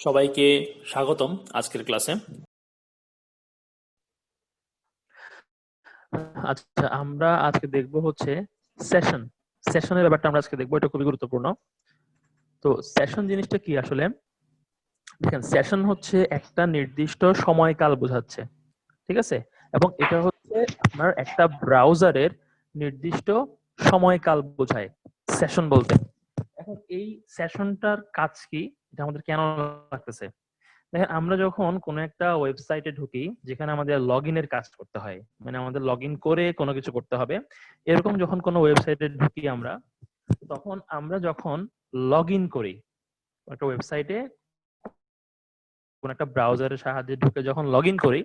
সবাইকে স্বাগতম আজকের ক্লাসে। আচ্ছা, আমরা আজকে দেখব হচ্ছে সেশন। সেশনের ব্যাপারটা আমরা আজকে দেখবো, এটা খুবই গুরুত্বপূর্ণ। তো সেশন জিনিসটা কি আসলে? দেখেন, সেশন হচ্ছে একটা নির্দিষ্ট সময়কাল বোঝাচ্ছে, ঠিক আছে? এবং এটা হচ্ছে আপনার একটা ব্রাউজারের নির্দিষ্ট সময়কাল বোঝায় সেশন বলতে। এখন এই সেশনটার কাজ কি, এটা আমাদের কেন লাগতেছে? দেখেন, আমরা যখন কোনো একটা ওয়েবসাইটে ঢুকি যেখানে আমাদের লগ ইনের কাজ করতে হয়, মানে আমাদের লগ ইন করে কোনো কিছু করতে হবে, এরকম যখন কোনো ওয়েবসাইটে ঢুকি আমরা, তখন আমরা যখন লগ ইন করি একটা ওয়েবসাইটে, কোনো একটা ব্রাউজারের সাহায্যে ঢুকে যখন লগ ইন করি,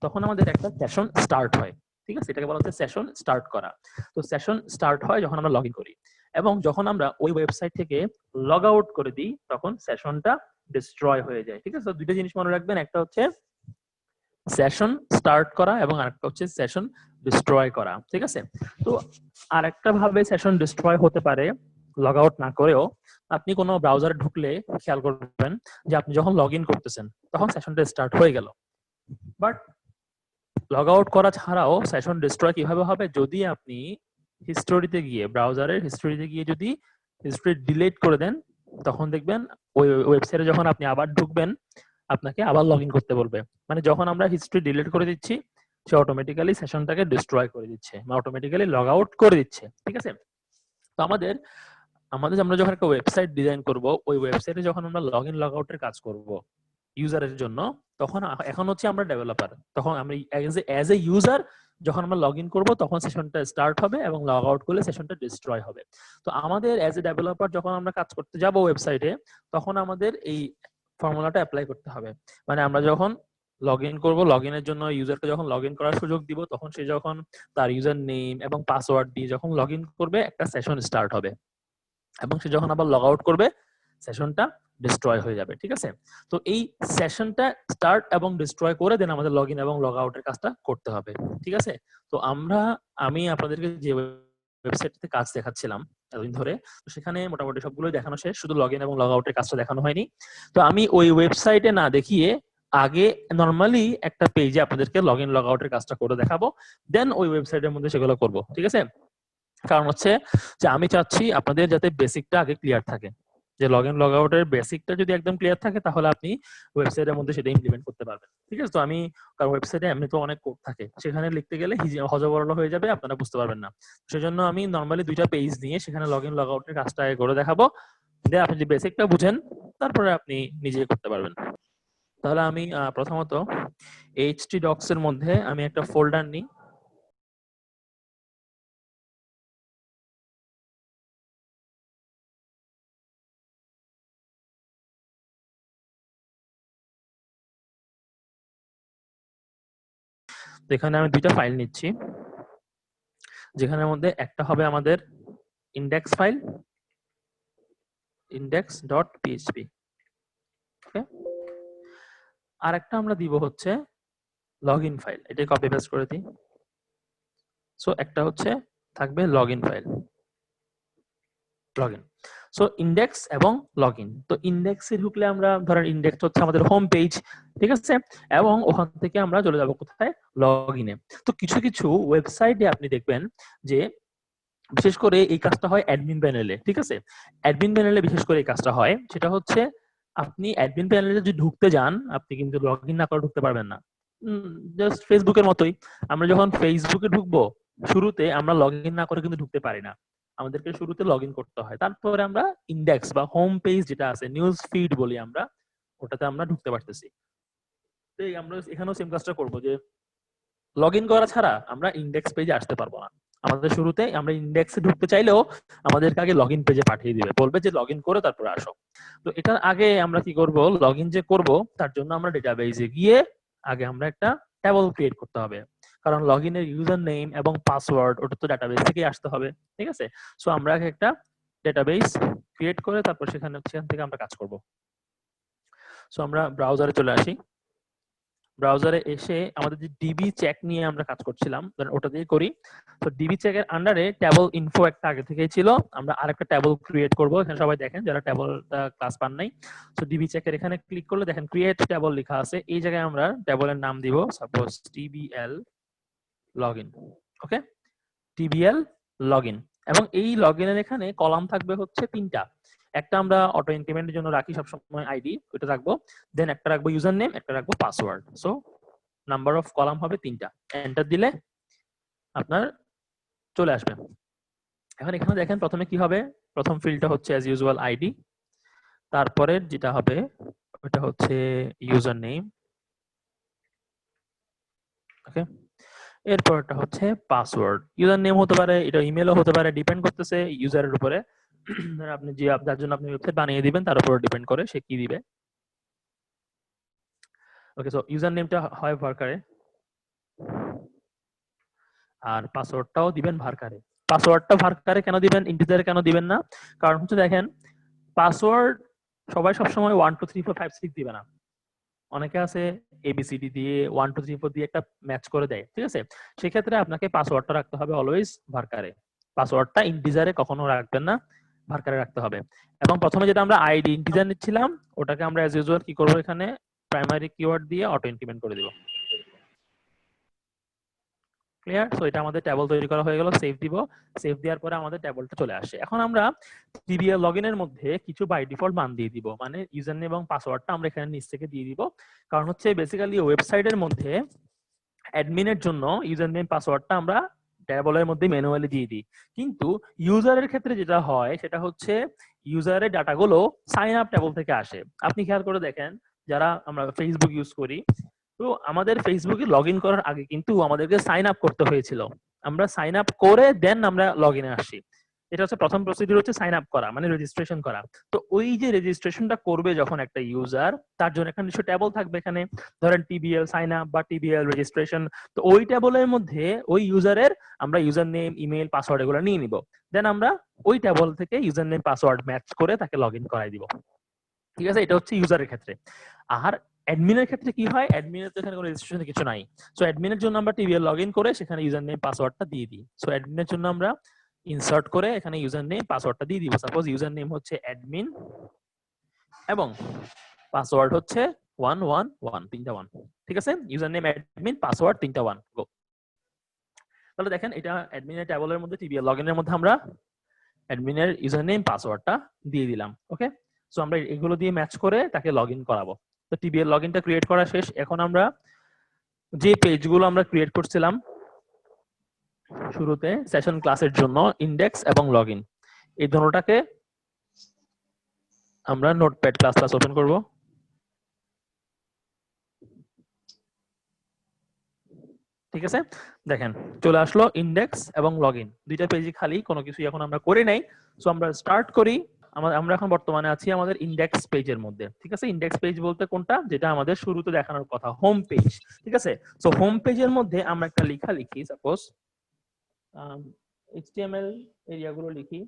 তখন আমাদের একটা সেশন স্টার্ট হয়। ঠিক আছে, এটাকে বলা হচ্ছে সেশন স্টার্ট করা। তো সেশন স্টার্ট হয় যখন আমরা লগ ইন করি, এবং যখন আমরা ওই ওয়েবসাইট থেকে লগ আউট করে দিই তখন সেশনটা ডিস্ট্রয় হয়ে যায়। ঠিক আছে, তো দুইটা জিনিস মনে রাখবেন, একটা হচ্ছে সেশন স্টার্ট করা এবং আরেকটা হচ্ছে সেশন ডিস্ট্রয় করা। ঠিক আছে, তো আরেকটা ভাবে সেশন ডিস্ট্রয় হতে পারে লগ আউট না করেও। আপনি কোনো ব্রাউজারে ঢুকলে খেয়াল করবেন যে আপনি যখন লগ ইন করতেছেন তখন সেশনটা স্টার্ট হয়ে গেল, বাট লগ আউট করা ছাড়াও সেশন ডিস্ট্রয় কিভাবে হবে? যদি আপনি হিস্টোরিতে গিয়ে, ব্রাউজারের হিস্টোরিতে গিয়ে যদি হিস্টোরি ডিলিট করে দেন, তখন দেখবেন ওই ওয়েবসাইটে যখন আপনি আবার ঢুকবেন আপনাকে আবার লগ ইন করতে বলবে। মানে যখন আমরা হিস্ট্রি ডিলিট করে দিচ্ছি, সে অটোমেটিক্যালি সেশনটাকে ডিস্ট্রয় করে দিচ্ছে বা অটোমেটিক্যালি লগ আউট করে দিচ্ছে। ঠিক আছে, তো আমাদের আমাদের আমরা যখন একটা ওয়েবসাইট ডিজাইন করব, ওই ওয়েবসাইটে যখন আমরা লগ ইন লগ আউটের কাজ করব ইউজারের জন্য, তখন এখন হচ্ছে আমরা ডেভেলপার, তখন আমরা অ্যাজ এ ইউজার যখন আমরা লগ ইন করবো তখন সেশনটা স্টার্ট হবে এবং লগ আউট করলে সেশনটা ডিস্ট্রয় হবে। তো আমাদের অ্যাজ এ ডেভেলপার যখন আমরা কাজ করতে যাব ওয়েবসাইটে, তখন আমাদের এই ফর্মুলাটা অ্যাপ্লাই করতে হবে। মানে আমরা যখন লগ ইন করবো, লগ ইনের জন্য ইউজারকে যখন লগ ইন করার সুযোগ দিব, তখন সে যখন তার ইউজার নেম এবং পাসওয়ার্ড দিয়ে যখন লগ ইন করবে, একটা সেশন স্টার্ট হবে, এবং সে যখন আবার লগ আউট করবে সেশনটা ডিস্ট্রয় হয়ে যাবে। ঠিক আছে, তো এই সেশনটা স্টার্ট এবং ডিস্ট্রয় করে দেন আমাদের লগ ইন এবং লগ আউটের কাজটা করতে হবে। ঠিক আছে, তো আমি আপনাদেরকে যে ওয়েবসাইটটাতে কাজ দেখাচ্ছিলাম এতদিন ধরে, তো সেখানে মোটামুটি সবগুলোই দেখানো শেষ, শুধু লগ ইন এবং লগ আউটের কাজটা দেখানো হয়নি। তো আমি ওই ওয়েবসাইটে না দেখিয়ে আগে নর্মালি একটা পেজে আপনাদেরকে লগ ইন লগ আউটের কাজটা করে দেখাবো, দেন ওই ওয়েবসাইটের মধ্যে সেগুলো করব। ঠিক আছে, কারণ হচ্ছে যে আমি চাচ্ছি আপনাদের যাতে বেসিকটা আগে ক্লিয়ার থাকে, যে লগ ইন লগ আউটের বেসিকটা যদি একদম ক্লিয়ার থাকে তাহলে আপনি ওয়েবসাইটের মধ্যে সেটা ইমপ্লিমেন্ট করতে পারবেন। ঠিক আছে, তো আমি, কারণ ওয়েবসাইটে এমনি তো অনেক কোড থাকে, সেখানে লিখতে গেলে হজবরল হয়ে যাবে, আপনারা বুঝতে পারবেন না। সেজন্য আমি নর্মালি দুইটা পেজ নিয়ে সেখানে লগ ইন লগ আউটের কাজটা করে দেখাবো, যে আপনি যে বেসিকটা বুঝেন তারপরে আপনি নিজে করতে পারবেন। তাহলে আমি প্রথমত এইচটি ডক্স এর মধ্যে আমি একটা ফোল্ডার নিই। এখানে আমি দুইটা ফাইল নিচ্ছি, যেখানের মধ্যে একটা হবে আমাদের ইন্ডেক্স ফাইল, index.php। ওকে, আর একটা আমরা দিব হচ্ছে লগইন ফাইল, এটা কপি পেস্ট করে দিই। সো একটা হচ্ছে থাকবে login file, login. So index এবং লগইন। তো ইন্ডেক্সে ঢুকলে আমরা ধরেন ইন্ডেক্স হচ্ছে আমাদের হোম পেজ, ঠিক আছে, এবং ওখান থেকে আমরা চলে যাব কোথায়? লগইনে। তো কিছু কিছু ওয়েবসাইটে আপনি দেখবেন যে বিশেষ করে এই কাজটা হয় অ্যাডমিন প্যানেলে। ঠিক আছে, অ্যাডমিন প্যানেলে বিশেষ করে এই কাজটা হয়, সেটা হচ্ছে আপনি অ্যাডমিন প্যানেলে যদি ঢুকতে যান, আপনি কিন্তু লগ ইন না করে ঢুকতে পারবেন না। জাস্ট ফেসবুকের মতোই, আমরা যখন ফেসবুকে ঢুকবো, শুরুতে আমরা লগ ইন না করে কিন্তু ঢুকতে পারি না, আমাদেরকে শুরুতে লগ ইন করতে হয়, তারপরে আমরা ইন্ডেক্স বা হোম পেজ যেটা আছে, নিউজ ফিড বলি আমরা, ওটাতে আমরা ঢুকতে পারতেছি। তো আমরা এখানেও সেম কাজটা করবো, যে লগ ইন করা ছাড়া আমরা ইন্ডেক্স পেজে আসতে পারবো না। আমাদের শুরুতে আমরা ইন্ডেক্সে ঢুকতে চাইলেও আমাদেরকে আগে লগ ইন পেজে পাঠিয়ে দিবে, বলবে যে লগ ইন করে তারপরে আসো। তো এটার আগে আমরা কি করব? লগ ইন যে করব তার জন্য আমরা ডেটাবেজে গিয়ে আগে আমরা একটা টেবল ক্রিয়েট করতে হবে, কারণ লগ ইনের ইউজার নেম এবং পাসওয়ার্ড ওটা তো ডেটাবেস থেকে আসতে হবে। ঠিক আছে, সো আমরা আগে একটা ডেটাবেস ক্রিয়েট করে তারপর সেখান থেকে আমরা কাজ করব। সো আমরা ব্রাউজারে চলে আসি। ব্রাউজারে এসে আমাদের যে ডিবি চেক নিয়ে আমরা কাজ করছিলাম ওটা দিয়ে করি। তো ডিবি চেকের আন্ডারে ট্যাবল ইনফো একটা আগে থেকেই ছিল, আমরা আরেকটা ট্যাবল ক্রিয়েট করব। এখানে সবাই দেখেন যারা ট্যাবলটা ক্লাস পান নাই। তো ডিবি চেকের এখানে ক্লিক করলে দেখেন ক্রিয়েট ট্যাবল লেখা আছে, এই জায়গায় আমরা ট্যাবলের নাম দিব সাপোজ টিবিএল লগইন। ওকে, টিবিএল লগইন। এবং এই লগইনের এখানে কলাম থাকবে হচ্ছে 3টা। একটা আমরা অটো ইনক্রিমেন্টের জন্য রাখি সবসময় আইডি, ওটা রাখবো। দেন একটা রাখবো ইউজার নেম, একটা রাখবো password. So number of column হবে 3টা। এন্টার দিলে আপনার চলে আসবে। এখন এখানে দেখেন প্রথমে কি হবে, প্রথম ফিল্ডটা হচ্ছে অ্যাজ ইউজুয়াল আইডি, তারপরে যেটা হবে ওটা হচ্ছে ইউজার নেম। ওকে, এরপরটা হচ্ছে পাসওয়ার্ড। ইউজার নেম হতে পারে, এটা ইমেলও হতে পারে, ডিপেন্ড করতেছে ইউজারের উপরে। আপনি যে যার জন্য আপনি ওয়েবসাইট বানিয়ে দিবেন তার উপর ডিপেন্ড করে সে কি দিবে। ওকে, সো ইউজার নেমটা হয় ভার্কারে আর পাসওয়ার্ডটাও দিবেন ভার্কারে। পাসওয়ার্ডটা ভার্কারে কেন দিবেন, ইন্টিজারে কেন দিবেন না? কারণ হচ্ছে দেখেন পাসওয়ার্ড সবাই সবসময় 1 2 3 4 5 6 দিবে না। অনেকে আছে এবিসিডি দিয়ে 1 2 3 4 দিয়ে একটা ম্যাচ করে দেয়, ঠিক আছে? সেক্ষেত্রে আপনাকে পাসওয়ার্ডটা রাখতে হবে অলওয়েজ ভার্কারে। পাসওয়ার্ডটা ইন্টিজারে কখনো রাখবেন না, ভার্কারে রাখতে হবে। এবং প্রথমে যেটা আমরা আইডি ইন্টিজার নিচ্ছিলাম ওটাকে আমরা অ্যাজ ইউজুয়াল কি করব, এখানে প্রাইমারি কিওয়ার্ড দিয়ে অটো ইনক্রিমেন্ট করে দিব। ক্লিয়ার? সো এটা আমাদের ট্যাবল তৈরি করা হয়ে গেল। সেভ দিব। সেভ দেওয়ার পরে আমাদের ট্যাবলটা চলে আসে। এখন আমরা টিবিএল লগইনের মধ্যে কিছু বাই ডিফল্ট মান দিয়ে দিব, মানে ইউজার নেম এবং পাসওয়ার্ডটা আমরা এখানে নিচ থেকে দিয়ে দিব। কারণ হচ্ছে বেসিক্যালি ওয়েবসাইটের মধ্যে অ্যাডমিনের জন্য ইউজার নেম পাসওয়ার্ডটা আমরা ট্যাবলের মধ্যে ম্যানুয়ালি দিয়ে দিই। কিন্তু ইউজারের ক্ষেত্রে যেটা হয় সেটা হচ্ছে ইউজারের ডাটাগুলো সাইন আপ ট্যাবল থেকে আসে। আপনি খেয়াল করে দেখেন, যারা আমরা ফেসবুক ইউজ করি, তো আমাদের ফেসবুকে লগ ইন করার আগে কিন্তু আমাদেরকে সাইন আপ করতে হয়েছিল। আমরা সাইন আপ করে দেন আমরা লগ ইনে আসি। এটা হচ্ছে প্রথম প্রসিডিউর, হচ্ছে সাইন আপ করা মানে রেজিস্ট্রেশন করা। তো ওই যে রেজিস্ট্রেশনটা করবে যখন একটা ইউজার, তার জন্য একটা নিশ্চয় ট্যাবল থাকবে এখানে, ধরেন টিবিএল সাইন আপ বা টিবিএল রেজিস্ট্রেশন। তো ওই ট্যাবলের মধ্যে ওই ইউজারের আমরা ইউজার নেম, ইমেল, পাসওয়ার্ড এগুলো নিয়ে নিব। দেন আমরা ওই ট্যাবল থেকে ইউজার নেম পাসওয়ার্ড ম্যাচ করে তাকে লগ ইন করাই দিব। ঠিক আছে, এটা হচ্ছে ইউজারের ক্ষেত্রে। আর অ্যাডমিনের ক্ষেত্রে কি হয়, অ্যাডমিনের তো এখানে কোনো রেজিস্ট্রেশন কিছু নাই। সো অ্যাডমিনের জন্য আমরা টিবিএল লগইন করে সেখানে ইউজার নেম পাসওয়ার্ডটা দিয়ে দিই। সো অ্যাডমিনের জন্য আমরা ইনসার্ট করে এখানে ইউজার নেম পাসওয়ার্ডটা দিয়ে দিব। সাপোজ ইউজার নেম হচ্ছে অ্যাডমিন এবং পাসওয়ার্ড হচ্ছে 111, 3টা 1। ঠিক আছে, ইউজার নেম অ্যাডমিন, পাসওয়ার্ড 3টা 1। গো। তাহলে দেখেন এটা অ্যাডমিনের ট্যাবলের মধ্যে টিবিএল লগইনের মধ্যে আমরা অ্যাডমিনের ইউজার নেম পাসওয়ার্ডটা দিয়ে দিলাম। ওকে, সো আমরা এগুলো দিয়ে ম্যাচ করে তাকে লগইন করাবো। তো টিবিএল লগইনটা ক্রিয়েট করা শেষ। এখন আমরা যে পেজগুলো আমরা ক্রিয়েট করছিলাম শুরুতে সেশন ক্লাসের জন্য, ইন্ডেক্স এবং লগইন, এই দুটোটাকে আমরা নোটপ্যাড ক্লাস ওপেন করব। ঠিক আছে, দেখেন চলে আসলো ইন্ডেক্স এবং লগইন, দুইটা পেজই খালি, কোনো কিছু এখন আমরা করি নাই। সো আমরা স্টার্ট করি। আমরা এখন বর্তমানে আছি আমাদের ইন্ডেক্স পেজের মধ্যে। ঠিক আছে, ইন্ডেক্স পেজ বলতে কোনটা, যেটা আমাদের শুরুতে দেখানোর কথা, হোম পেজ। ঠিক আছে, সো হোম পেজের মধ্যে আমরা একটা লেখা লিখি, সাপোজ HTML এরিয়াগুলো লিখি।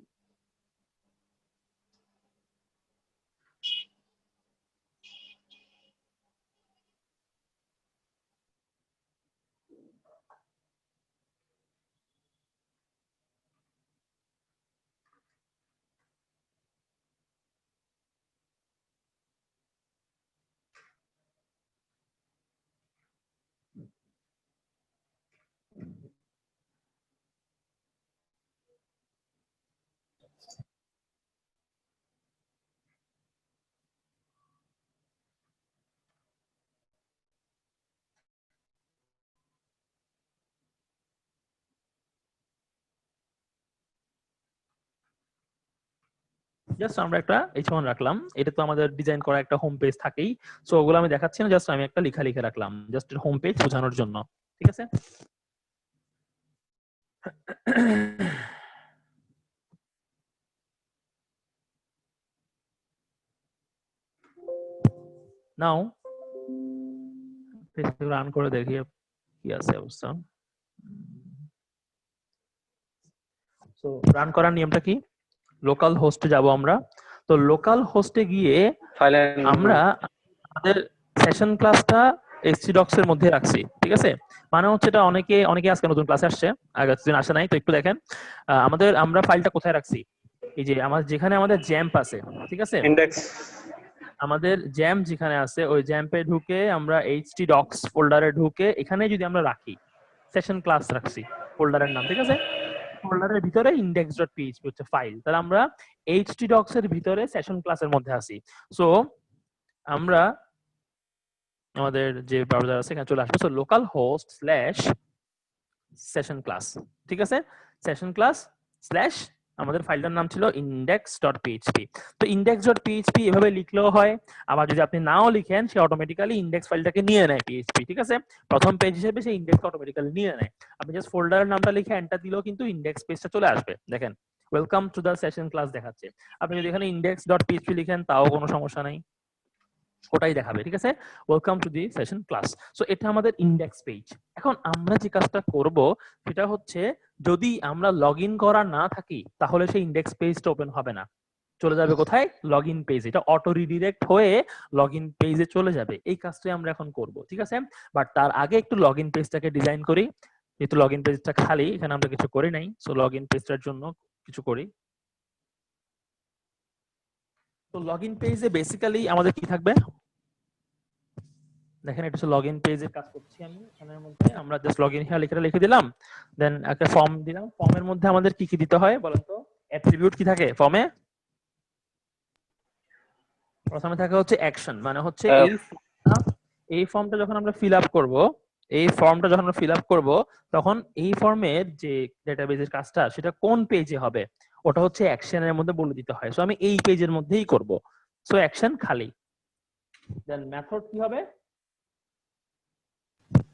জাস্ট আমরা একটা H1 রাখলাম, এটা তো আমাদের ডিজাইন করা একটা হোম পেজ থাকেই। সো ওগুলো আমি দেখাচ্ছি না, জাস্ট আমি একটা লেখা লিখে রাখলাম জাস্ট হোম পেজ বোঝানোর জন্য। ঠিক আছে, নাও পেজটা রান করে দেখি কি আছে অবস্থা। সো রান করার নিয়মটা কি, লোকাল হোস্টে যাব আমরা। তো লোকাল হোস্টে গিয়ে আমরা আমাদের সেশন ক্লাসটা htdocs এর মধ্যে রাখছি, ঠিক আছে? মানে হচ্ছে এটা অনেকে আজকে নতুন ক্লাসে আসছে, আগের দিন আসে নাই, তো একটু দেখেন আমরা ফাইলটা কোথায় রাখছি। এই যে যেখানে আমাদের জ্যাম্প আছে, ঠিক আছে, ইন্ডেক্স। আমাদের জ্যাম্প যেখানে আছে ওই জ্যাম্পে ঢুকে আমরা htdocs ফোল্ডারে ঢুকে এখানে যদি আমরা রাখি, সেশন ক্লাস রাখছি ফোল্ডারের নাম, ঠিক আছে? ফোল্ডারের ভিতরে index.php হচ্ছে ফাইল, তাহলে আমরা htdocs এর ভিতরে সেশন ক্লাসের মধ্যে আছি। সো আমরা আমাদের যে ব্রাউজার আছে এখানে চলে আসবো, so local host slash session class, ঠিক আছে? সেশন ক্লাস স্ল্যাশ আমাদের ফাইলটার নাম ছিল index.php। তো index.php এভাবে লিখলেও হয়, আবার যদি আপনি নাও লিখেন সে অটোমেটিক্যালি ইন্ডেক্স ফাইলটাকে নিয়ে নেয় php, ঠিক আছে? প্রথম পেজ হিসেবে সে ইন্ডেক্স অটোমেটিক্যালি নিয়ে নেয়। আপনি জাস্ট ফোল্ডারের নামটা লিখে এন্টার দিলেও কিন্তু ইন্ডেক্স পেজটা চলে আসবে। দেখেন welcome to the session class দেখাচ্ছে। আপনি যদি এখানে index.php লিখেন তাও কোনো সমস্যা নাই, ওটাই দেখাবে, ঠিক আছে? Welcome to the session class. So এটা আমাদের ইন্ডেক্স পেজ। এখন আমরা যে কাজটা করব সেটা হচ্ছে, যদি আমরা লগইন করা না থাকি তাহলে সেই ইন্ডেক্স পেজটা ওপেন হবে না, চলে যাবে কোথায়? Login page. এটা অটো রিডিরেক্ট হয়ে লগইন পেজে চলে যাবে। এই কাজটাই আমরা এখন করব, ঠিক আছে? বাট তার আগে একটু লগইন পেজটাকে ডিজাইন করি। যেহেতু লগইন পেজটা খালি, এখানে আমরা কিছু করি নাই, সো লগইন পেজটার জন্য কিছু করি। তো লগইন পেজে বেসিক্যালি আমাদের কি থাকবে দেখেন, এটা হচ্ছে লগইন পেজের কাজ করছি আমি। এখানের মধ্যে আমরা জাস্ট লগইন হিয়ার লিখে দিলাম, দেন একটা ফর্ম দিলাম। ফর্মের মধ্যে আমাদের কি কি দিতে হয় বলেন তো? অ্যাট্রিবিউট কি থাকে ফর্মে? প্রথমে থাকে হচ্ছে অ্যাকশন, মানে হচ্ছে এই ফর্মটা যখন আমরা ফিল আপ করব, তখন এই ফর্মের যে ডেটাবেজের কাজটা সেটা কোন পেজে হবে ওটা হচ্ছে অ্যাকশনের মধ্যে বলে দিতে হয়। সো আমি এই পেজের মধ্যেই করব, সো অ্যাকশন খালি। দেন মেথড কি হবে?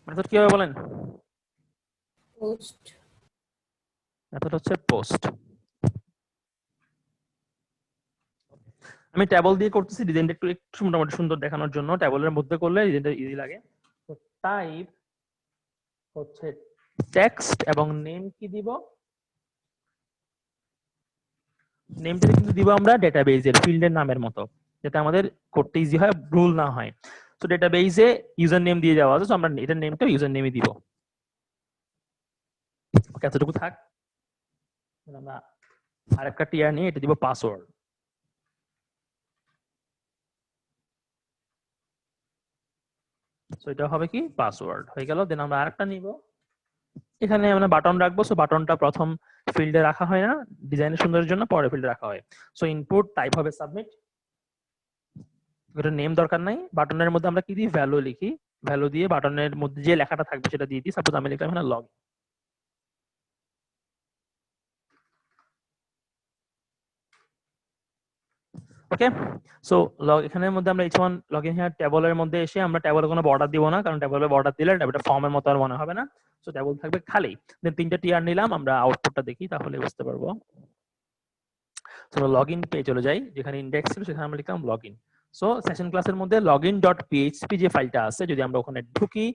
মেথড কি হবে বলেন? পোস্ট। মেথড হচ্ছে পোস্ট। আমি ট্যাবল দিয়ে করতেছি, ডিজাইনটা একটু মোটামুটি সুন্দর দেখানোর জন্য। ট্যাবলের মধ্যে করলে ডিজাইনটা ইজি লাগে। তো টাইপ হচ্ছে টেক্সট এবং নেম কি দিব? নেমটা কিন্তু দিব আমরা ডেটাবেজের ফিল্ডের নামের মতো, যাতে আমাদের করতে ইজি হয়, ভুল না হয়। তো ডেটাবেজে ইউজার নেম দিয়ে দেওয়া আছে, তো আমরা এটার নেমটা ইউজার নেমই দিব। ওকে, এতটুকু থাক। আমরা আরেকটা টিয়ার নিয়ে এটা দিব পাসওয়ার্ড। সো এটা হবে কি পাসওয়ার্ড হয়ে গেল। দেন আমরা আরেকটা নিব, এখানে আমরা বাটন রাখবো। সো বাটনটা প্রথম ফিল্ডে রাখা হয় না, ডিজাইনের সুন্দরের জন্য পরে ফিল্ডে রাখা হয়। সো ইনপুট টাইপ হবে সাবমিট, এটা নেম দরকার নাই। বাটনের মধ্যে আমরা কি দিই? ভ্যালু লিখি। ভ্যালু দিয়ে বাটনের মধ্যে যে লেখাটা থাকবে সেটা দিয়ে দিই। সাপোজ আমি লিখলাম এখানে লগ। ওকে, সো এখানের মধ্যে আমরা h1 লগইন হিয়ার ট্যাবলের মধ্যে এসে আমরা ট্যাবলে কোনো বর্ডার দিব না, কারণ ট্যাবলে বর্ডার দিলে এটা ফর্মের মতো আর মনে হবে না। সো ট্যাবল থাকবে খালি। দেন তিনটা টিয়ার নিলাম, আমরা আউটপুটটা দেখি তাহলে বুঝতে পারবো। সো লগইন পেয়ে চলে যাই, যেখানে ইন্ডেক্স ছিল সেখানে আমরা লিখলাম লগইন। সো সেশন ক্লাসের মধ্যে login.php যে ফাইলটা আছে যদি আমরা ওখানে ঢুকি,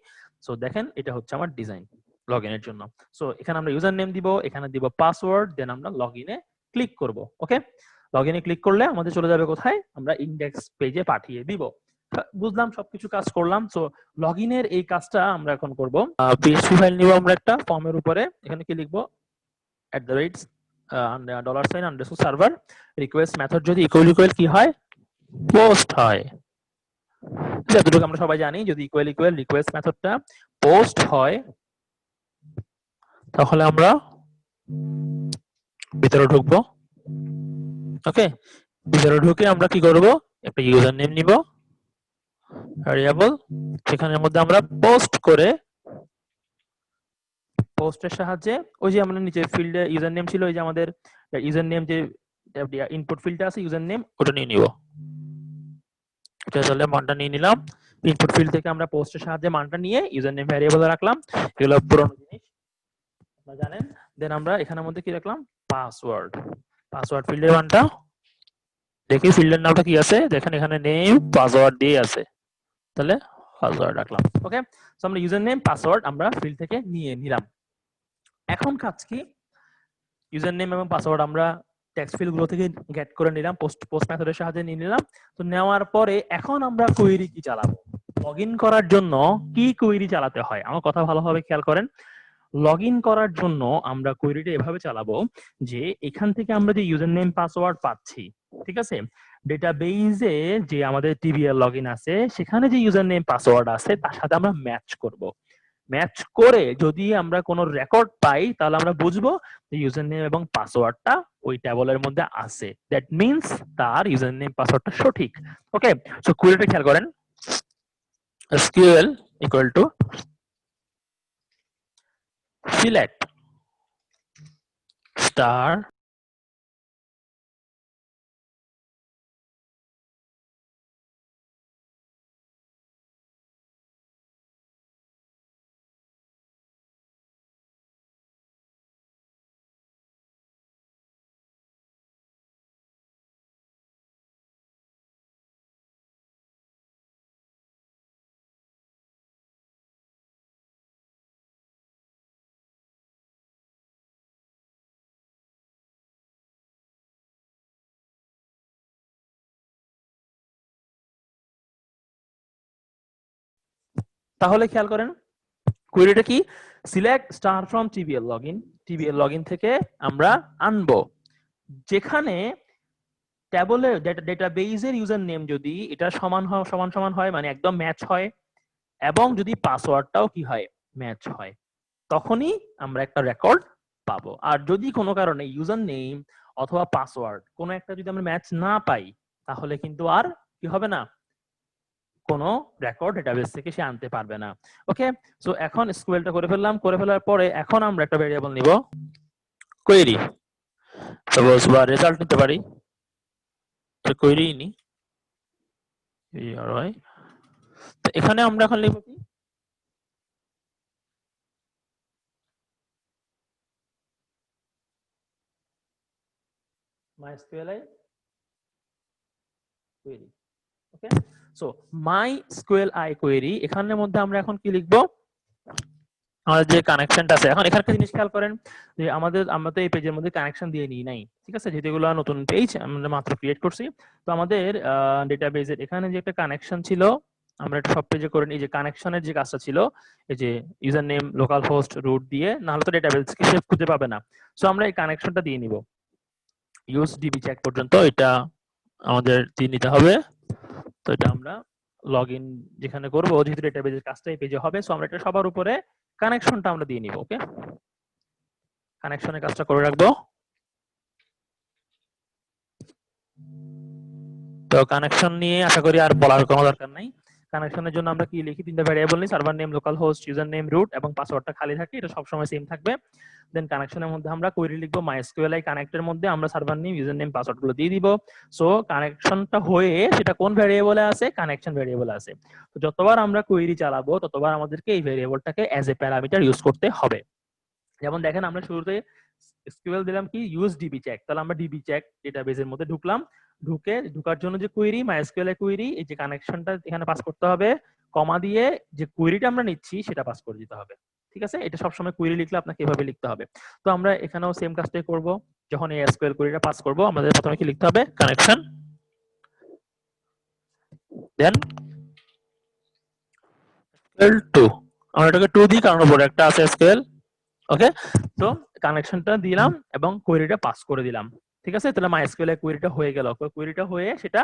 সো দেখেন এটা হচ্ছে আমার ডিজাইন লগইনের জন্য। সো এখানে আমরা ইউজার নেম দিব, এখানে দিব পাসওয়ার্ড, দেন আমরা লগইনে ক্লিক করব। ওকে, লগইনে ক্লিক করলে আমাদের চলে যাবে কোথায়? আমরা ইন্ডেক্স পেজে পাঠিয়ে দিব। বুঝলাম, সবকিছু কাজ করলাম। সো লগইনের এই কাজটা আমরা এখন করব। PHP ফাইল নিব আমরা একটা ফর্মের উপরে, এখানে কি লিখবো? $$, রিকোয়েস্ট মেথড যদি ইকুয়াল কি হয়? পোস্ট হয়। যতটুকু আমরা সবাই জানি, যদি ইকুয়াল রিকোয়েস্ট মেথডটা পোস্ট হয় তাহলে আমরা ভিতরে ঢুকবো। ওকে, ভিতরে ঢুকে আমরা কি করব? একটা ইউজার নেম নিব ভ্যারিয়েবল, সেখানের মধ্যে আমরা পোস্ট করে, পোস্টের সাহায্যে ওই যে আমরা নিচে ফিল্ডে ইউজার নেম ছিল, ওই যে আমাদের ইউজার নেম যে ইনপুট ফিল্ডটা আছে ইউজার নেম, ওটা নিয়ে নিব। এটা তাহলে মানটা নিয়ে নিলাম ইনপুট ফিল্ড থেকে, আমরা পোস্টের সাহায্যে মানটা নিয়ে ইউজার নেম ভ্যারিয়েবলে রাখলাম। এগুলো পুরনো জিনিস আপনারা জানেন। দেন আমরা এখানের মধ্যে কি রাখলাম? পাসওয়ার্ড। পাসওয়ার্ড ফিল্ডের মানটা দেখি, ফিল্ডের নামটা কি আছে দেখেন, এখানে নেম পাসওয়ার্ড দিয়ে আছে, তাহলে পাসওয়ার্ড রাখলাম। ওকে, সো আমরা ইউজার নেম পাসওয়ার্ড আমরা ফিল্ড থেকে নিয়ে নিলাম। এখন কাজ কি? ইউজার নেম এবং পাসওয়ার্ড আমরা টেক্সট ফিল্ড গুলো থেকে গেট করে নিলাম, পোস্ট মেথডের সাহায্যে নিয়ে নিলাম। তো নেওয়ার পরে এখন আমরা কোয়েরি কি চালাবো? লগ ইন করার জন্য কি কোয়েরি চালাতে হয়, আমার কথা ভালোভাবে খেয়াল করেন। লগ ইন করার জন্য আমরা কোয়েরিটা এভাবে চালাবো যে এখান থেকে আমরা যে ইউজার নেম পাসওয়ার্ড পাচ্ছি, ঠিক আছে, ডেটাবেইসে যে আমাদের টিবিএল লগ ইন আছে সেখানে যে ইউজার নেম পাসওয়ার্ড আছে তার সাথে আমরা ম্যাচ করব। ম্যাচ করে যদি আমরা কোনো রেকর্ড পাই তাহলে আমরা বুঝবো যে ইউজার নেম এবং পাসওয়ার্ডটা ওই টেবলের মধ্যে আছে, দ্যাট মিন্স তার ইউজার নেম পাসওয়ার্ডটা সঠিক। ওকে, সো কোয়েরিটা খেয়াল করেন, SQL equal to select star তাহলে খেয়াল করেন কোয়েরিটা কি, select star from TBL login, TBL login থেকে আমরা আনবো যেখানে ট্যাবলে ডেটাবেইসের ইউজার নেম যদি এটা সমান সমান হয় মানে একদম ম্যাচ হয় এবং যদি পাসওয়ার্ডটাও কি হয় ম্যাচ হয়, তখনই আমরা একটা রেকর্ড পাবো। আর যদি কোনো কারণে ইউজার নেম অথবা পাসওয়ার্ড কোনো একটা যদি আমরা ম্যাচ না পাই তাহলে কিন্তু আর কি হবে না, কোনো রেকর্ড ডেটাবেস থেকে সে আনতে পারবে না। ওকে, সো এখন স্কুয়েলটা করে ফেললাম, করে ফেলার পরে এখন আমরা একটা ভেরিয়েবল নিব কোয়েরি, সাপোজ বা রেজাল্ট নিতে পারি, তো কোয়েরি নি হয়। তো এখানে আমরা এখন লিখব কি, MySQLi কোয়েরি। ওকে, সো MySQLi কোয়েরি, এখানের মধ্যে আমরা এখন কি লিখবো, আমাদের যে কানেকশনটা আছে, এখন এখানে একটা জিনিস খেয়াল করেন যে আমরা তো এই পেজের মধ্যে কানেকশন দিয়ে নিই নাই, ঠিক আছে, যেহেতু এগুলো নতুন পেজ আমরা মাত্র ক্রিয়েট করছি। তো আমাদের ডেটাবেজের এখানে যে একটা কানেকশন ছিল আমরা এটা সব পেজে করে নিই, যে কানেকশনের যে কাজটা ছিল এই যে user name local host root দিয়ে, না হলে তো ডেটাবেসকে সেভ খুঁজে পাবে না। সো আমরা এই কানেকশনটা দিয়ে নিব, ইউজ ডিবি চেক পর্যন্ত এটা আমাদের দিয়ে নিতে হবে। তো এটা আমরা লগইন যেখানে করব যেহেতু ডেটাবেজের কাজটা এই পেজে হবে, সো আমরা এটা সবার উপরে কানেকশনটা আমরা দিয়ে নিব। ওকে, কানেকশনের কাজটা করে রাখবো। তো কানেকশন নিয়ে আশা করি আর বলার কোনো দরকার নাই। কানেকশনের জন্য আমরা কি লিখি, তিনটা ভ্যারিয়েবল নিই, server name, local host, user name, root এবং পাসওয়ার্ডটা খালি থাকে, এটা সব সময় সেম থাকবে। দেন কানেকশনের মধ্যে আমরা কোয়েরি লিখবো MySQLi কানেক্টের মধ্যে আমরা server name, user name, password গুলো দিয়ে দিব। সো কানেকশনটা হয়ে সেটা কোন ভ্যারিয়েবলে আছে, কানেকশন ভ্যারিয়েবলে আছে। তো যতবার আমরা কোয়েরি চালাবো ততবার আমাদেরকে এই ভ্যারিয়েবলটাকে অ্যাজ এ প্যারামিটার ইউজ করতে হবে। যেমন দেখেন আমরা শুরুতে SQL দিলাম কি ইউজ ডিবি চেক, তাহলে আমরা ডিবি চেক ডেটাবেজের মধ্যে ঢুকলাম, ঢুকার জন্য যে কোয়েরি MySQL এর কোয়েরি, এই যে কানেকশনটা এখানে পাস করতে হবে, কমা দিয়ে যে কোয়েরিটা আমরা নিচ্ছি সেটা পাস করে দিতে হবে। ঠিক আছে, এটা সবসময় কোয়েরি লিখলে আপনাকে এভাবে লিখতে হবে। তো আমরা এখানেও সেম কাজটাই করব, যখন এই SQL কোয়েরিটা পাস করব আমাদের প্রথমে কি লিখতে হবে, কানেকশন, দেন SQL2, আমরা এটাকে 2 দিই কারণ উপরে একটা আছে SQL। ওকে, তো কানেকশনটা দিলাম এবং কোয়েরিটা পাস করে দিলাম। ঠিক আছে, তাহলে MySQL এর কোয়েরিটা হয়ে গেল, কোয়েরিটা হয়ে সেটা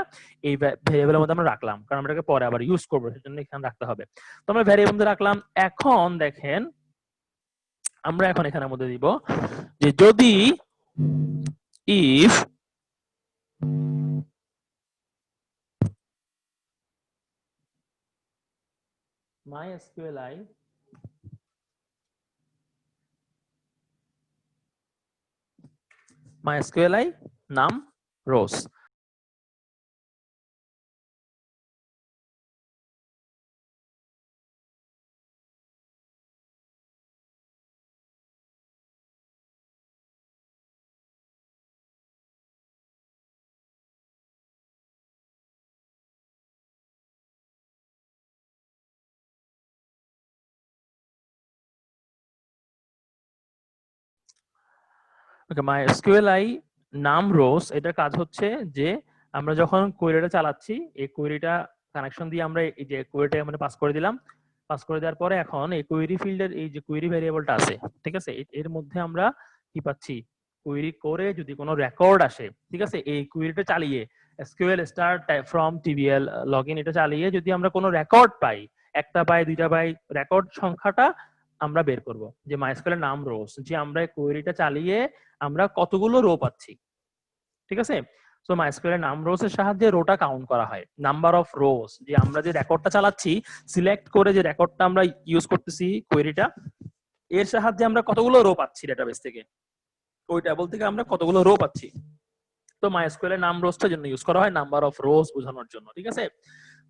এই ভেরিয়েবলের মধ্যে আমরা রাখলাম কারণ আমরা এটাকে পরে আবার ইউজ করব, সেজন্য এখানে রাখতে হবে। তো আমরা ভেরিয়েবল মধ্যে রাখলাম। এখন দেখেন আমরা এখন এখানের মধ্যে দিব যে যদি ইফ MySQLi নাম রোজ, ওকে, MySQLi নাম রোজ, এটার কাজ হচ্ছে যে আমরা যখন কোয়েরিটা চালাচ্ছি এই কোয়েরিটা কানেকশন দিয়ে আমরা এই যে কোয়েরিটা মানে পাস করে দিলাম। পাস করে দেওয়ার পরে এখন এই কোয়েরি ফিল্ডের এই যে কোয়েরি ভেরিয়েবলটা আছে, ঠিক আছে, এর মধ্যে আমরা কি পাচ্ছি, কোয়েরি করে যদি কোনো রেকর্ড আসে, ঠিক আছে, এই কোয়েরিটা চালিয়ে SQL start from TBL login এটা চালিয়ে যদি আমরা কোনো রেকর্ড পাই, একটা পাই, দুইটা পাই, রেকর্ড সংখ্যাটা আমরা বের করব, যে মাইস্কুয়েল এর নাম রোস, যে আমরা কোয়েরিটা চালিয়ে আমরা কতগুলো রো পাচ্ছি, ঠিক আছে। সো মাইস্কুয়েল এর নাম রোস এর সাহায্যে রোটা কাউন্ট করা হয়, নাম্বার অফ রোস, যে আমরা যে রেকর্ডটা চালাচ্ছি, সিলেক্ট করে যে রেকর্ডটা আমরা ইউজ করতেছি কোয়েরিটা, এর সাহায্যে আমরা কতগুলো রো পাচ্ছি ডেটাবেস থেকে, ওই টেবল থেকে আমরা কতগুলো রো পাচ্ছি। তো মাইস্কুয়েল এর নাম রোসটার জন্য ইউজ করা হয় নাম্বার অফ রোস বোঝানোর জন্য, ঠিক আছে।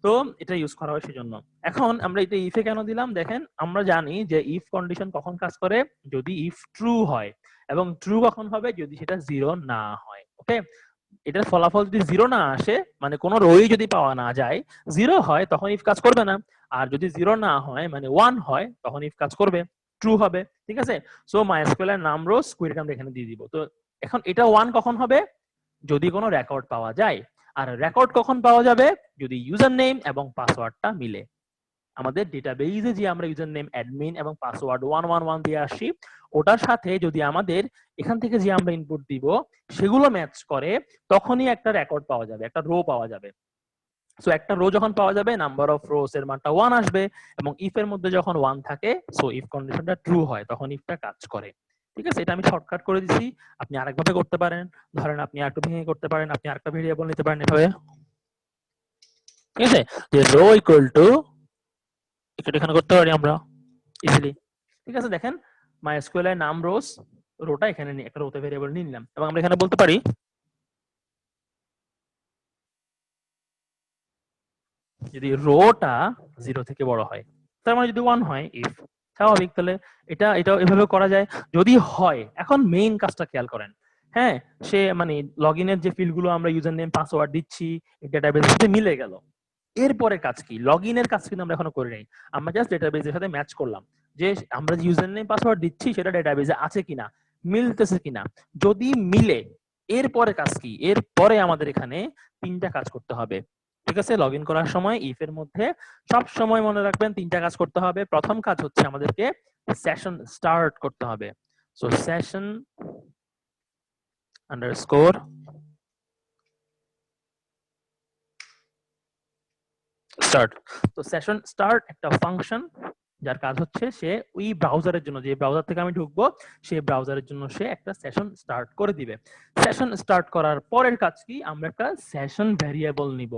তো এটা ইউজ করা হয় সেজন্য। এখন আমরা এটা ইফে কেন দিলাম, দেখেন আমরা জানি যে ইফ কন্ডিশন কখন কাজ করে, যদি ইফ ট্রু হয়, এবং ট্রু কখন হবে, যদি সেটা জিরো না হয়। ওকে, এটার ফলাফল যদি জিরো না আসে, মানে কোনো রোই যদি পাওয়া না যায়, জিরো হয়, তখন ইফ কাজ করবে না। আর যদি জিরো না হয় মানে ওয়ান হয়, তখন ইফ কাজ করবে, ট্রু হবে, ঠিক আছে। সো মাইস্কুয়েল এর নাম রোস কোয়েরিটা আমরা এখানে দিয়ে দিব। তো এখন এটা ওয়ান কখন হবে, যদি কোনো রেকর্ড পাওয়া যায়। আর রেকর্ড কখন পাওয়া যাবে, যদি ইউজার নেম এবং পাসওয়ার্ডটা মিলে। আমাদের ডেটাবেসে যে আমরা ইউজার নেম অ্যাডমিন এবং পাসওয়ার্ড 111 দিয়ে আসি, ওটার সাথে যদি আমাদের এখান থেকে যে আমরা ইনপুট দিব সেগুলো ম্যাচ করে, তখনই একটা রেকর্ড পাওয়া যাবে, একটা রো পাওয়া যাবে। সো একটা রো যখন পাওয়া যাবে, নাম্বার অফ রোস এর মানটা 1 আসবে, এবং ইফ এর মধ্যে যখন 1 থাকে, সো ইফ কন্ডিশনটা ট্রু হয়, তখন ইফটা কাজ করে, ঠিক আছে। এটা আমি শর্টকাট করে দিছি, আপনি আরেকভাবে করতে পারেন, ধরেন আপনি আরেকটু ভেঙে করতে পারেন, আপনি আরেকটা ভেরিয়েবল নিতে পারেন এভাবে, ঠিক আছে, যে রো ইকুয়াল টু, এটা এখানে করতে পারি আমরা ইজিলি, ঠিক আছে। দেখেন মাইস্কুয়েল এর নাম রোস, রোটা এখানে একটা রোতে ভেরিয়েবল নিয়ে নিলাম, এবং আমরা এখানে বলতে পারি যদি রোটা 0 থেকে বড় হয়, তার মানে যদি 1 হয় ইফ, স্বাভাবিক, তাহলে এটা এভাবে করা যায় যদি হয়। এখন মেইন কাজটা খেয়াল করেন, হ্যাঁ, সে মানে লগইনের যে ফিল্ড গুলো আমরা ইউজার নেম পাসওয়ার্ড দিচ্ছি, ডেটাবেসের সাথে মিলে গেল, এরপরে কাজ কি, লগইনের কাজ কিন্তু আমরা এখনো করি নাই, আমরা জাস্ট ডেটাবেসের সাথে ম্যাচ করলাম, যে আমরা যে ইউজার নেম পাসওয়ার্ড দিচ্ছি সেটা ডেটাবেসে আছে কিনা, মিলতেছে কিনা। যদি মিলে, এরপরে কাজ কি, এরপরে আমাদের এখানে তিনটা কাজ করতে হবে, ঠিক আছে। লগ ইন করার সময় ইফ এর মধ্যে সব সময় মনে রাখবেন তিনটা কাজ করতে হবে। প্রথম কাজ হচ্ছে আমাদেরকে সেশন স্টার্ট করতে হবে। So session underscore start. তো সেশন স্টার্ট একটা ফাংশন, যার কাজ হচ্ছে সে ওই ব্রাউজারের জন্য, যে ব্রাউজার থেকে আমি ঢুকবো সেই ব্রাউজারের জন্য সে একটা সেশন স্টার্ট করে দিবে। সেশন স্টার্ট করার পরের কাজ কি, আমরা একটা সেশন ভ্যারিয়েবল নিব,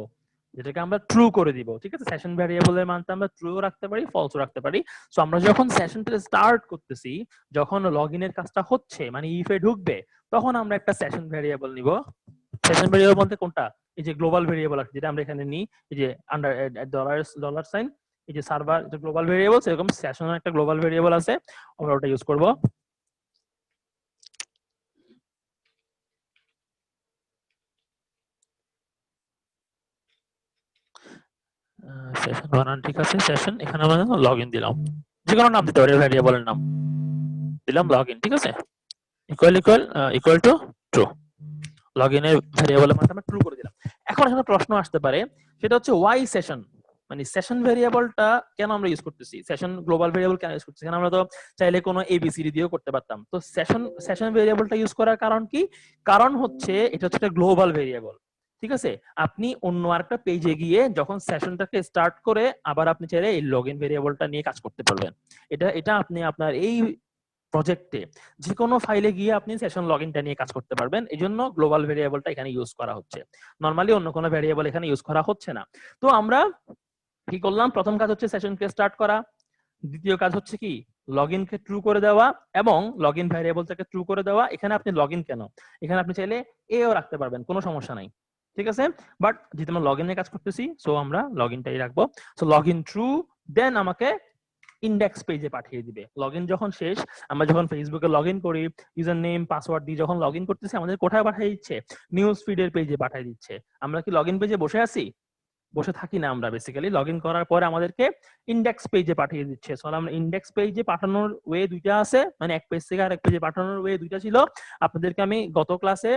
যেটাকে আমরা ট্রু করে দিব, ঠিক আছে। সেশন ভ্যারিয়েবলের মানটা আমরা ট্রু রাখতে পারি, ফলস রাখতে পারি। সো আমরা যখন সেশনটা স্টার্ট করতেছি, যখন লগইনের কাজটা হচ্ছে মানে ইফে ঢুকবে, তখন আমরা একটা সেশন ভ্যারিয়েবল নিব। সেশন ভ্যারিয়েবল বলতে কোনটা, এই যে গ্লোবাল ভ্যারিয়েবল আছে যেটা আমরা এখানে নিই, এই যে আন্ডার ডলার সাইন, এই যে সার্ভার, যে গ্লোবাল ভ্যারিয়েবল, সেরকম সেশনের একটা গ্লোবাল ভ্যারিয়েবল আছে, আমরা ওটা ইউজ করব। সেশন বানান ঠিক আছে, সেশন, এখানে আমরা লগইন দিলাম, যে কোনো নাম দিতে পারি, ভ্যারিয়েবলের নাম দিলাম লগইন, ঠিক আছে, ইকুয়াল টু ট্রু। লগইনের ভ্যারিয়েবলের মানটা আমরা ট্রু করে দিলাম। এখন এখানে প্রশ্ন আসতে পারে, সেটা হচ্ছে ওয়াই সেশন, মানে সেশন ভ্যারিয়েবলটা কেন আমরা ইউজ করতেছি, সেশন গ্লোবাল ভ্যারিয়েবল কেন ইউজ করতেছি, আমরা তো চাইলে কোনো এবিসিডি দিয়েও করতে পারতাম। তো সেশন ভ্যারিয়েবলটা ইউজ করার কারণ কি, কারণ হচ্ছে এটা হচ্ছে একটা গ্লোবাল ভ্যারিয়েবল, ঠিক আছে। আপনি অন্য আরেকটা পেজে গিয়ে যখন সেশনটাকে স্টার্ট করে আবার আপনি চাইলে এই লগইন ভ্যারিয়েবলটা নিয়ে কাজ করতে পারবেন। এটা আপনি আপনার এই প্রজেক্টে যে কোনো ফাইলে গিয়ে আপনি সেশন লগইনটা নিয়ে কাজ করতে পারবেন, এইজন্য গ্লোবাল ভেরিয়েবলটা এখানে ইউজ করা হচ্ছে, নরমালি অন্য কোনো ভেরিয়েবল এখানে ইউজ করা হচ্ছে না। তো আমরা কি করলাম, প্রথম কাজ হচ্ছে সেশনকে স্টার্ট করা, দ্বিতীয় কাজ হচ্ছে কি লগইনকে ট্রু করে দেওয়া, এবং লগইন ভ্যারিয়েবলটাকে ট্রু করে দেওয়া। এখানে আপনি লগইন কেন, এখানে আপনি চাইলে এও রাখতে পারবেন, কোনো সমস্যা নাই, ঠিক আছে। বাট যেহেতু আমরা লগইনের কাজ করতেছি, সো আমরা লগইনটাই রাখবো। সো লগইন ট্রু, দেন আমাকে ইন্ডেক্স পেজে পাঠিয়ে দিবে। লগইন যখন শেষ, আমরা যখন ফেসবুকে লগইন করি, ইউজার নেম পাসওয়ার্ড দিয়ে যখন লগইন করতেছি, আমাদের কোথায় পাঠিয়ে দিচ্ছে, নিউজ ফিডের পেজে পাঠিয়ে দিচ্ছে। আমরা কি লগইন পেজে বসে আছি, বসে থাকি না, আমরা বেসিক্যালি লগইন করার পরে আমাদেরকে ইন্ডেক্স পেজে পাঠিয়ে দিচ্ছে। সো আমরা ইন্ডেক্স পেজে পাঠানোর ওয়ে দুইটা আছে, মানে এক পেজ থেকে আরেক পেজে পাঠানোর ওয়ে দুইটা ছিল, আপনাদেরকে আমি গত ক্লাসে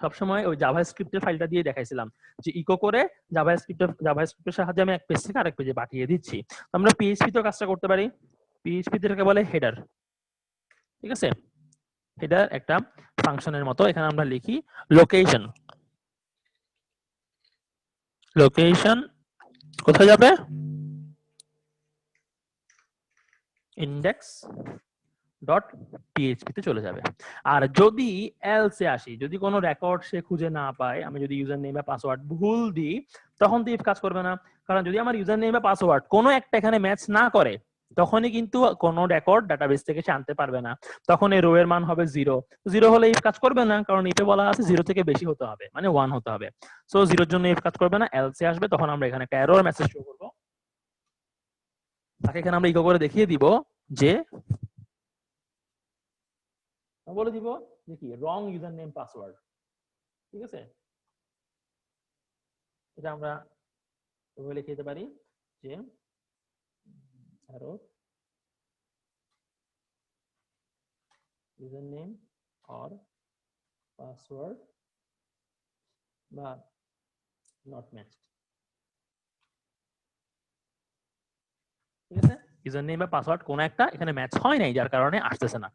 সবসময় ওই জাভাস্ক্রিপ্টের ফাইলটা দিয়ে দেখাইছিলাম যে ইকো করে জাভাস্ক্রিপ্টের সাহায্যে আমি এক পেজ থেকে আরেক পেজে পাঠিয়ে দিচ্ছি। তো আমরা পিএইচপি তো কাজটা করতে পারি। পিএইচপি যেটাকে বলে হেডার, ঠিক আছে? হেডার একটা ফাংশনের মতো। এখানে আমরা লিখি লোকেশন। লোকেশন কোথায় যাবে? ইন্ডেক্স ডট পিএইচপি তে চলে যাবে। আর যদি এলসে আসি, যদি কোনো রেকর্ড সে খুঁজে না পায়, আমি যদি ইউজার নেম বা পাসওয়ার্ড ভুল দিই, তখন তো ইফ কাজ করবে না। কারণ যদি আমার ইউজার নেম বা পাসওয়ার্ড কোনো একটা এখানে ম্যাচ না করে, তখনই কিন্তু কোনো রেকর্ড ডাটাবেস থেকে সে আনতে পারবে না। তখন এই রো এর মান হবে 0। 0 হলে ইফ কাজ করবে না, কারণ ইফে বলা আছে 0 থেকে বেশি হতে হবে, মানে 1 হতে হবে। সো 0 এর জন্য ইফ কাজ করবে না, এলসে আসবে। তখন আমরা এখানে একটা এরর মেসেজ শো করব। তাকে এখানে আমরা ইকো করে দেখিয়ে দিব যে, বলে দিব যে কি রং ইউজার নেম পাসওয়ার্ড, ঠিক আছে? এটা আমরা এভাবে লিখে দিতে পারি যে error user name or password বা নট ম্যাচড, ঠিক আছে? ইউজার নেম বা পাসওয়ার্ড কোন একটা এখানে ম্যাচ হয় নাই, যার কারণে আসতেছে না।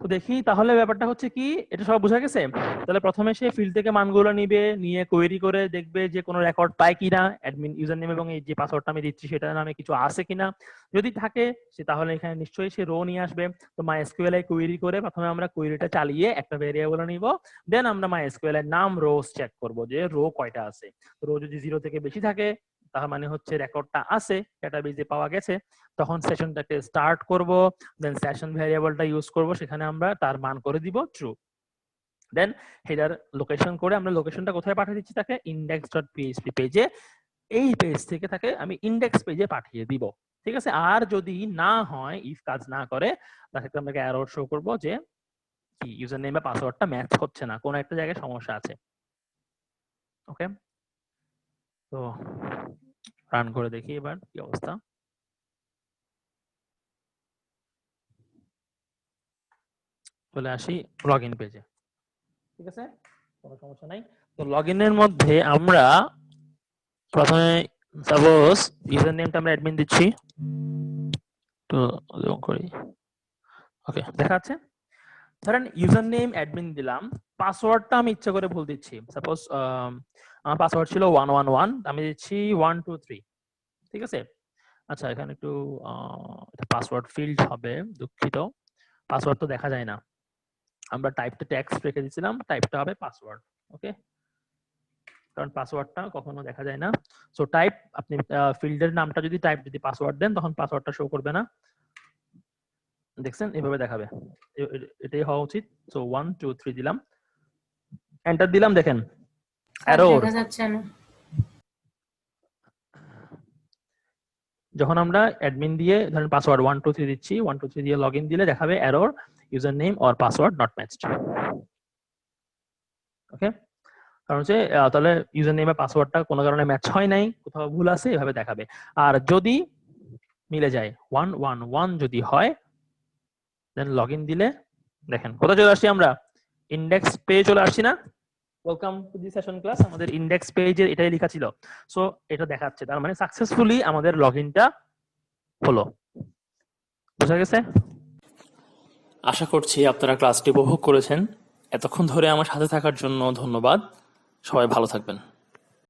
তো দেখি তাহলে ব্যাপারটা হচ্ছে কি, এটা সব বোঝা গেছে? তাহলে প্রথমে সে ফিল্ড থেকে মানগুলো নিবে, নিয়ে কোয়েরি করে দেখবে যে কোনো রেকর্ড পায় কিনা, অ্যাডমিন ইউজার নেম এবং এই যে পাসওয়ার্ডটা আমি দিচ্ছি সেটার নামে কিছু আছে কিনা। যদি থাকে সে তাহলে এখানে নিশ্চয়ই সে রো নিয়ে আসবে। তো MySQL এ কোয়েরি করে প্রথমে আমরা কোয়েরিটা চালিয়ে একটা ভেরিয়েবল নিব, দেন আমরা MySQL এর নাম রোজ চেক করব যে রো কয়টা আছে। রো যদি 0 থেকে বেশি থাকে তার মানে হচ্ছে রেকর্ডটা আছে, ডেটাবেজে পাওয়া গেছে। তখন সেশনটাকে স্টার্ট করব, দেন সেশন ভেরিয়েবলটা ইউজ করব, সেখানে আমরা তার মান করে দিব ট্রু। দেন হেডার লোকেশন করে আমরা লোকেশনটা কোথায় পাঠিয়ে দিচ্ছি তাকে index.php পেজে। এই পেজ থেকে তাকে আমি ইন্ডেক্স পেজে পাঠিয়ে দিব, ঠিক আছে? আর যদি না হয়, ইফ কাজ না করে, তাকে আমরা এরর শো করব যে কি ইউজার নেম বা পাসওয়ার্ডটা ম্যাচ হচ্ছে না, কোন একটা জায়গায় সমস্যা আছে। ওকে, তো রান করে দেখি এবার কি অবস্থা। চলে আসি লগইন পেজে, ঠিক আছে? কোনো সমস্যা নাই। তো লগইনের মধ্যে আমরা প্রথমে সাপোজ ইউজার নেমটা আমরা অ্যাডমিন দিচ্ছি, তো করি। ওকে, দেখা যাচ্ছে? ধরেন ইউজার নেম অ্যাডমিন দিলাম, পাসওয়ার্ডটা আমি ইচ্ছা করে ভুল দিচ্ছি। সাপোজ আমার পাসওয়ার্ড ছিল 111, আমি দিচ্ছি 123, ঠিক আছে? আচ্ছা, এখানে একটু এটা পাসওয়ার্ড ফিল্ড হবে, দুঃখিত। পাসওয়ার্ড তো দেখা যায় না, আমরা টাইপটা টেক্সট রেখে দিয়েছিলাম, টাইপটা হবে পাসওয়ার্ড। ওকে, কারণ পাসওয়ার্ডটা কখনো দেখা যায় না। সো টাইপ, আপনি ফিল্ডের নামটা যদি টাইপ যদি পাসওয়ার্ড দেন, তখন পাসওয়ার্ডটা শো করবে না। দেখছেন, এভাবে দেখাবে, এটাই হওয়া উচিত। সো 1 2 3 দিলাম, এন্টার দিলাম, দেখেন এরর। দেখা যাচ্ছে না। যখন আমরা অ্যাডমিন দিয়ে ধরেন পাসওয়ার্ড 1 2 3 দিচ্ছি, 1 2 3 দিয়ে লগইন দিলে দেখাবে error user name or password not matched. Okay, কারণ হচ্ছে তাহলে ইউজার নেম বা পাসওয়ার্ডটা কোনো কারণে ম্যাচ হয় নাই, কোথাও ভুল আছে, এভাবে দেখাবে। আর যদি মিলে যায় 111 যদি হয়, দেন লগইন দিলে দেখেন কোথায় চলে আসছি আমরা, ইন্ডেক্স পেজে চলে আসছি না? Welcome to the session class. আমাদের ইন্ডেক্স পেজে এটাই লেখা ছিল। সো এটা দেখাচ্ছে, তার মানে সাকসেসফুলি আমাদের লগইনটা হলো। বুঝা গেছে? আশা করছি আপনারা ক্লাসটি উপভোগ করেছেন। এতক্ষণ ধরে আমার সাথে থাকার জন্য ধন্যবাদ। সবাই ভালো থাকবেন।